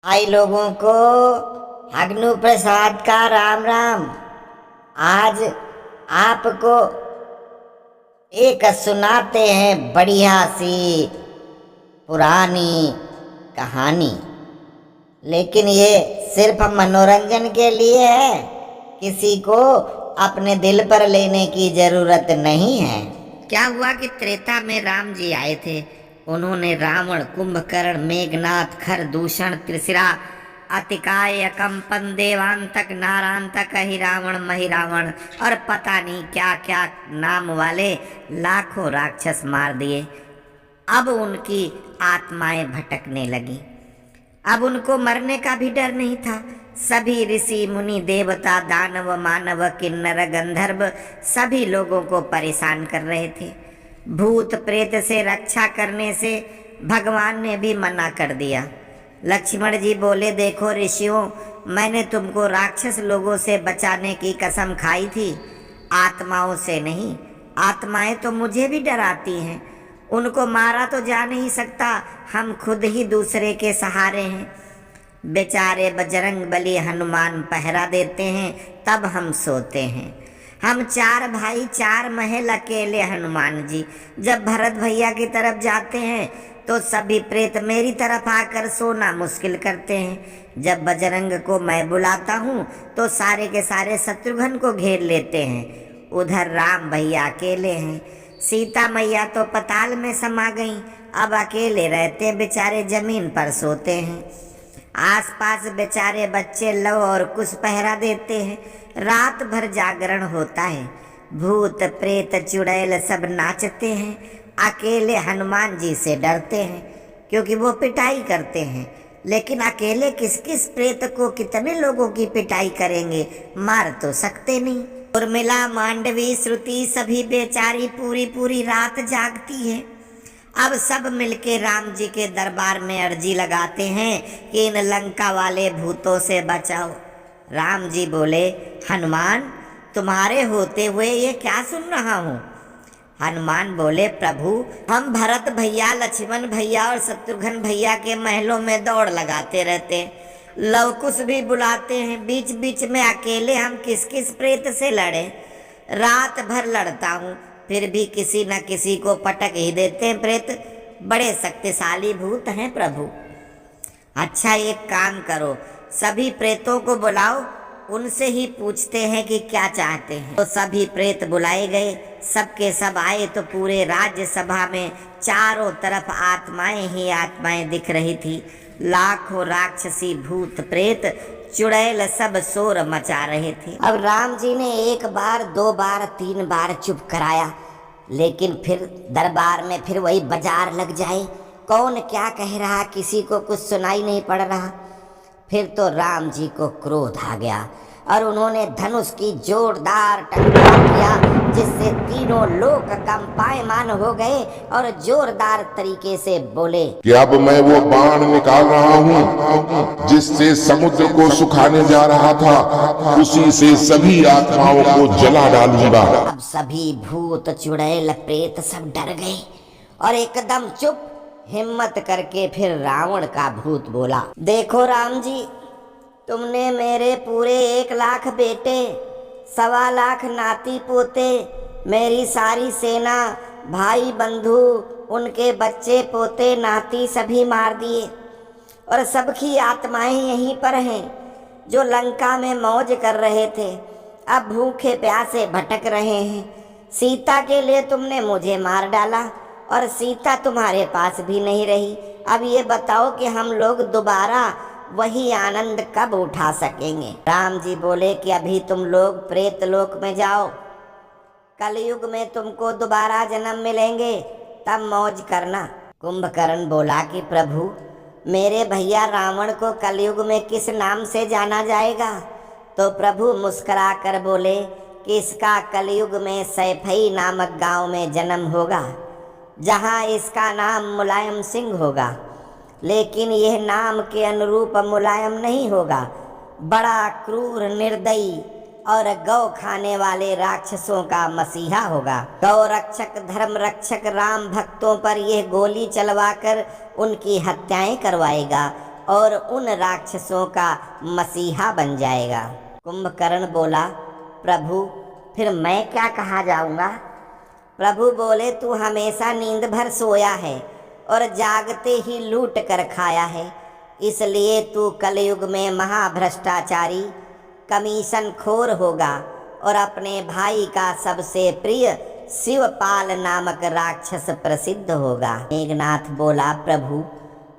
भाई लोगों को हगनू प्रसाद का राम राम। आज आपको एक सुनाते हैं बढ़िया सी पुरानी कहानी, लेकिन ये सिर्फ मनोरंजन के लिए है। किसी को अपने दिल पर लेने की जरूरत नहीं है। क्या हुआ कि त्रेता में राम जी आए थे। उन्होंने रावण, कुंभकर्ण, मेघनाथ, खरदूषण, त्रिशिरा, अतिकाय, कंपन, देवांतक, नारांतक, हिरावण, महिरावण और पता नहीं क्या क्या नाम वाले लाखों राक्षस मार दिए। अब उनकी आत्माएं भटकने लगी। अब उनको मरने का भी डर नहीं था। सभी ऋषि मुनि, देवता, दानव, मानव, किन्नर, गंधर्व सभी लोगों को परेशान कर रहे थे। भूत प्रेत से रक्षा करने से भगवान ने भी मना कर दिया। लक्ष्मण जी बोले, देखो ऋषियों, मैंने तुमको राक्षस लोगों से बचाने की कसम खाई थी, आत्माओं से नहीं। आत्माएं तो मुझे भी डराती हैं, उनको मारा तो जा नहीं सकता, हम खुद ही दूसरे के सहारे हैं। बेचारे बजरंग बली हनुमान पहरा देते हैं, तब हम सोते हैं। हम 4 भाई 4 महल अकेले हनुमान जी। जब भरत भैया की तरफ जाते हैं तो सभी प्रेत मेरी तरफ आकर सोना मुश्किल करते हैं। जब बजरंग को मैं बुलाता हूँ तो सारे के सारे शत्रुघ्न को घेर लेते हैं। उधर राम भैया अकेले हैं। सीता मैया तो पताल में समा गईं, अब अकेले रहते बेचारे जमीन पर सोते हैं। आसपास बेचारे बच्चे लव और कुश पहरा देते हैं। रात भर जागरण होता है। भूत प्रेत चुड़ैल सब नाचते हैं। अकेले हनुमान जी से डरते हैं क्योंकि वो पिटाई करते हैं। लेकिन अकेले किस किस प्रेत को कितने लोगों की पिटाई करेंगे, मार तो सकते नहीं। उर्मिला, मांडवी, श्रुति सभी बेचारी पूरी पूरी रात जागती है। अब सब मिलके राम जी के दरबार में अर्जी लगाते हैं कि इन लंका वाले भूतों से बचाओ। राम जी बोले, हनुमान, तुम्हारे होते हुए ये क्या सुन रहा हूँ। हनुमान बोले, प्रभु, हम भरत भैया, लक्ष्मण भैया और शत्रुघ्न भैया के महलों में दौड़ लगाते रहते हैं, लवकुश भी बुलाते हैं। बीच बीच में अकेले हम किस किस प्रेत से लड़े। रात भर लड़ता हूँ, फिर भी किसी न किसी को पटक ही देते हैं प्रेत। बड़े शक्तिशाली भूत हैं प्रभु। अच्छा, एक काम करो, सभी प्रेतों को बुलाओ, उनसे ही पूछते हैं कि क्या चाहते हैं। तो सभी प्रेत बुलाए गए। सबके सब आए तो पूरे राज्यसभा में चारों तरफ आत्माएं ही आत्माएं दिख रही थी। लाखों राक्षसी, भूत प्रेत, चुड़ैल सब शोर मचा रहे थे। अब राम जी ने 1 बार 2 बार 3 बार चुप कराया, लेकिन फिर दरबार में फिर वही बाजार लग जाए। कौन क्या कह रहा, किसी को कुछ सुनाई नहीं पड़ रहा। फिर तो राम जी को क्रोध आ गया और उन्होंने धनुष की जोरदार टंकार किया, जिससे तीनों लोक कंपायमान हो गए और जोरदार तरीके से बोले कि अब मैं वो बाण निकाल रहा हूँ जिससे समुद्र को सुखाने जा रहा था, उसी से सभी आत्माओं को जला डालूंगा। अब सभी भूत चुड़ैल प्रेत सब डर गए और एकदम चुप। हिम्मत करके फिर रावण का भूत बोला, देखो राम जी, तुमने मेरे पूरे 1 लाख बेटे, 1.25 लाख नाती पोते, मेरी सारी सेना, भाई बंधु, उनके बच्चे पोते नाती सभी मार दिए और सबकी आत्माएं यहीं पर हैं जो लंका में मौज कर रहे थे। अब भूखे प्यासे भटक रहे हैं। सीता के लिए तुमने मुझे मार डाला और सीता तुम्हारे पास भी नहीं रही। अब ये बताओ कि हम लोग दोबारा वही आनंद कब उठा सकेंगे। राम जी बोले कि अभी तुम लोग प्रेत लोक में जाओ, कलयुग में तुमको दोबारा जन्म मिलेंगे, तब मौज करना। कुंभकर्ण बोला कि प्रभु, मेरे भैया रावण को कलयुग में किस नाम से जाना जाएगा। तो प्रभु मुस्कुरा कर बोले कि इसका कलयुग में सैफई नामक गांव में जन्म होगा, जहां इसका नाम मुलायम सिंह होगा। लेकिन यह नाम के अनुरूप मुलायम नहीं होगा, बड़ा क्रूर, निर्दयी और गौ खाने वाले राक्षसों का मसीहा होगा। गौ रक्षक, धर्म रक्षक राम भक्तों पर यह गोली चलवाकर उनकी हत्याएं करवाएगा और उन राक्षसों का मसीहा बन जाएगा। कुंभकर्ण बोला, प्रभु फिर मैं क्या कहा जाऊंगा? प्रभु बोले, तू हमेशा नींद भर सोया है और जागते ही लूट कर खाया है, इसलिए तू कलयुग में महाभ्रष्टाचारी कमीशन खोर होगा और अपने भाई का सबसे प्रिय शिवपाल नामक राक्षस प्रसिद्ध होगा। मेघनाथ बोला, प्रभु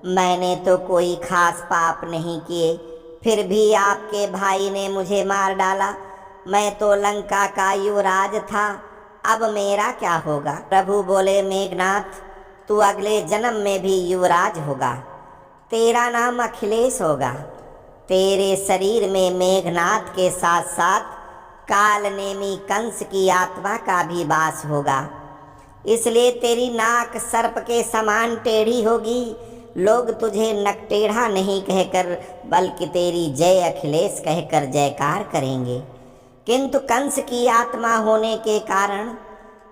मैंने तो कोई खास पाप नहीं किए, फिर भी आपके भाई ने मुझे मार डाला। मैं तो लंका का युवराज था, अब मेरा क्या होगा? प्रभु बोले, मेघनाथ तू अगले जन्म में भी युवराज होगा, तेरा नाम अखिलेश होगा। तेरे शरीर में मेघनाथ के साथ साथ कालनेमी कंस की आत्मा का भी वास होगा, इसलिए तेरी नाक सर्प के समान टेढ़ी होगी। लोग तुझे नकटेढ़ा नहीं कहकर बल्कि तेरी जय अखिलेश कहकर जयकार करेंगे। किंतु कंस की आत्मा होने के कारण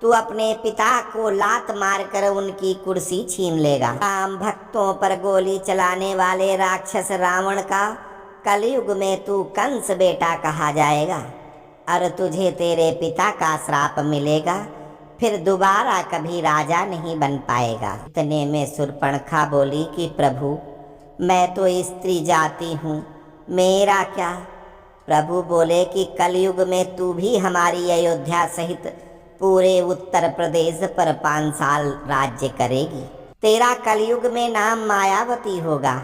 तू अपने पिता को लात मारकर उनकी कुर्सी छीन लेगा। राम भक्तों पर गोली चलाने वाले राक्षस रावण का कलयुग में तू कंस बेटा कहा जाएगा और तुझे तेरे पिता का श्राप मिलेगा, फिर दोबारा कभी राजा नहीं बन पाएगा। इतने में शूर्पणखा बोली कि प्रभु मैं तो स्त्री जाति हूँ, मेरा क्या? प्रभु बोले कि कलयुग में तू भी हमारी अयोध्या सहित पूरे उत्तर प्रदेश पर 5 साल राज्य करेगी। तेरा कलयुग में नाम मायावती होगा,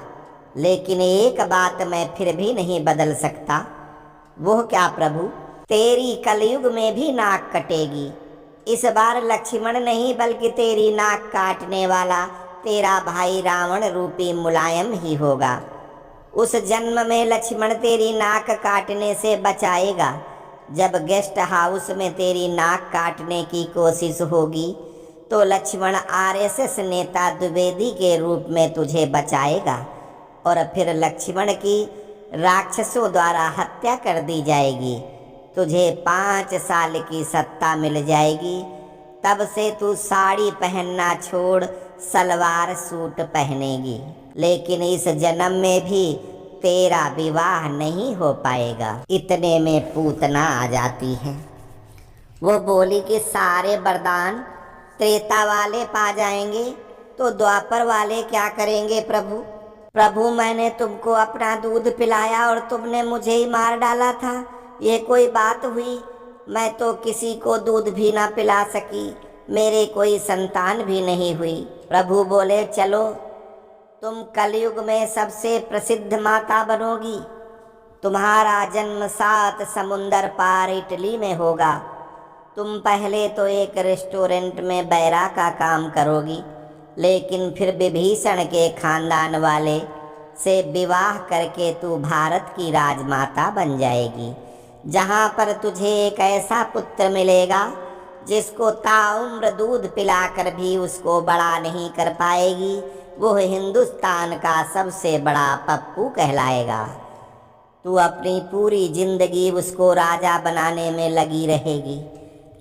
लेकिन एक बात मैं फिर भी नहीं बदल सकता। वो क्या प्रभु? तेरी कलयुग में भी नाक कटेगी। इस बार लक्ष्मण नहीं बल्कि तेरी नाक काटने वाला तेरा भाई रावण रूपी मुलायम ही होगा। उस जन्म में लक्ष्मण तेरी नाक काटने से बचाएगा। जब गेस्ट हाउस में तेरी नाक काटने की कोशिश होगी तो लक्ष्मण आरएसएस नेता द्विवेदी के रूप में तुझे बचाएगा और फिर लक्ष्मण की राक्षसों द्वारा हत्या कर दी जाएगी। तुझे 5 साल की सत्ता मिल जाएगी। तब से तू साड़ी पहनना छोड़ सलवार सूट पहनेगी, लेकिन इस जन्म में भी तेरा विवाह नहीं हो पाएगा। इतने में पूतना आ जाती है। वो बोली कि सारे वरदान त्रेता वाले पा जाएंगे तो द्वापर वाले क्या करेंगे प्रभु? प्रभु मैंने तुमको अपना दूध पिलाया और तुमने मुझे ही मार डाला था, ये कोई बात हुई? मैं तो किसी को दूध भी ना पिला सकी, मेरे कोई संतान भी नहीं हुई। प्रभु बोले, चलो तुम कलयुग में सबसे प्रसिद्ध माता बनोगी। तुम्हारा जन्म 7 समुंदर पार इटली में होगा। तुम पहले तो एक रेस्टोरेंट में बैरा का काम करोगी, लेकिन फिर विभीषण के खानदान वाले से विवाह करके तू भारत की राजमाता बन जाएगी, जहाँ पर तुझे एक ऐसा पुत्र मिलेगा जिसको ताउम्र दूध पिलाकर भी उसको बड़ा नहीं कर पाएगी। वो हिंदुस्तान का सबसे बड़ा पप्पू कहलाएगा। तू अपनी पूरी जिंदगी उसको राजा बनाने में लगी रहेगी,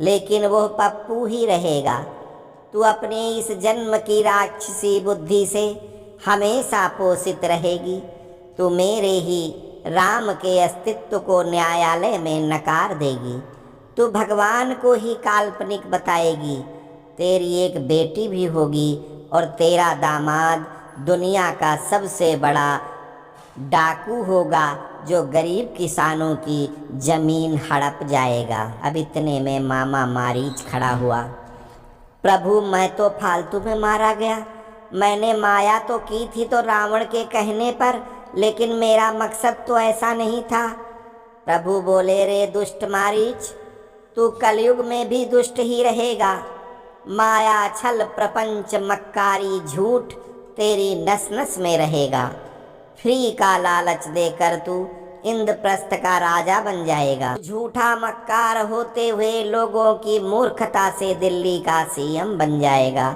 लेकिन वो पप्पू ही रहेगा। तू अपने इस जन्म की राक्षसी बुद्धि से हमेशा पोषित रहेगी। तू मेरे ही राम के अस्तित्व को न्यायालय में नकार देगी। तू भगवान को ही काल्पनिक बताएगी। तेरी एक बेटी भी होगी और तेरा दामाद दुनिया का सबसे बड़ा डाकू होगा जो गरीब किसानों की जमीन हड़प जाएगा। अब इतने में मामा मारीच खड़ा हुआ। प्रभु मैं तो फालतू में मारा गया। मैंने माया तो की थी तो रावण के कहने पर, लेकिन मेरा मकसद तो ऐसा नहीं था। प्रभु बोले, रे दुष्ट मारीच, तू कलयुग में भी दुष्ट ही रहेगा। माया छल प्रपंच मक्कारी झूठ तेरी नस नस में रहेगा। फ्री का लालच देकर तू इंद्रप्रस्थ का राजा बन जाएगा। झूठा मक्कार होते हुए लोगों की मूर्खता से दिल्ली का सीएम बन जाएगा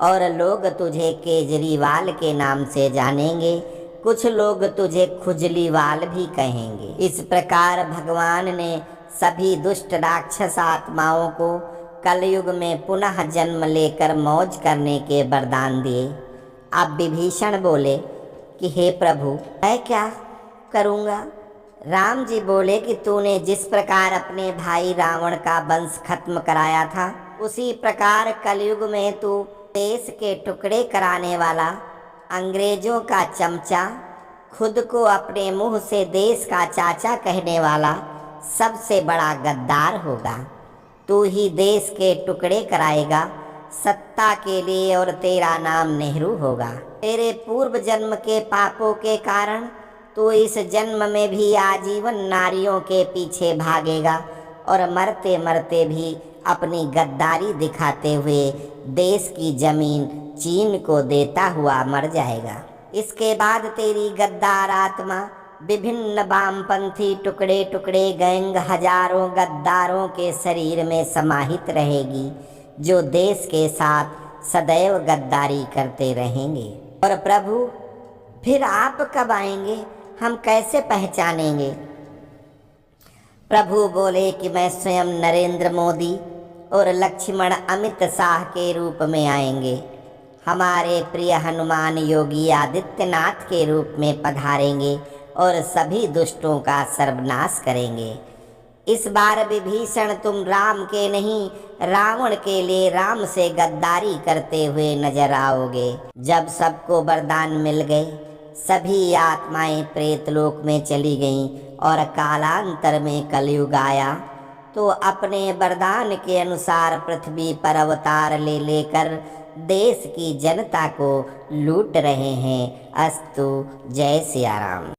और लोग तुझे केजरीवाल के नाम से जानेंगे। कुछ लोग तुझे खुजलीवाल भी कहेंगे। इस प्रकार भगवान ने सभी दुष्ट राक्षस आत्माओं को कलयुग में पुनः जन्म लेकर मौज करने के वरदान दिए। अब विभीषण बोले कि हे प्रभु मैं क्या करूँगा। राम जी बोले कि तूने जिस प्रकार अपने भाई रावण का वंश खत्म कराया था, उसी प्रकार कलयुग में तू देश के टुकड़े कराने वाला, अंग्रेजों का चमचा, खुद को अपने मुंह से देश का चाचा कहने वाला सबसे बड़ा गद्दार होगा। तू ही देश के टुकड़े कराएगा सत्ता के लिए और तेरा नाम नेहरू होगा। तेरे पूर्व जन्म के पापों के कारण तू इस जन्म में भी आजीवन नारियों के पीछे भागेगा और मरते मरते भी अपनी गद्दारी दिखाते हुए देश की जमीन चीन को देता हुआ मर जाएगा। इसके बाद तेरी गद्दार आत्मा विभिन्न वामपंथी टुकड़े टुकड़े गैंग हजारों गद्दारों के शरीर में समाहित रहेगी, जो देश के साथ सदैव गद्दारी करते रहेंगे। और प्रभु फिर आप कब आएंगे, हम कैसे पहचानेंगे। प्रभु बोले कि मैं स्वयं नरेंद्र मोदी और लक्ष्मण अमित शाह के रूप में आएंगे। हमारे प्रिय हनुमान योगी आदित्यनाथ के रूप में पधारेंगे और सभी दुष्टों का सर्वनाश करेंगे। इस बार विभीषण तुम राम के नहीं रावण के लिए राम से गद्दारी करते हुए नजर आओगे। जब सबको वरदान मिल गए, सभी आत्माएं प्रेतलोक में चली गईं और कालांतर में कलयुग आया, तो अपने वरदान के अनुसार पृथ्वी पर अवतार ले लेकर देश की जनता को लूट रहे हैं। अस्तु, जय सिया राम।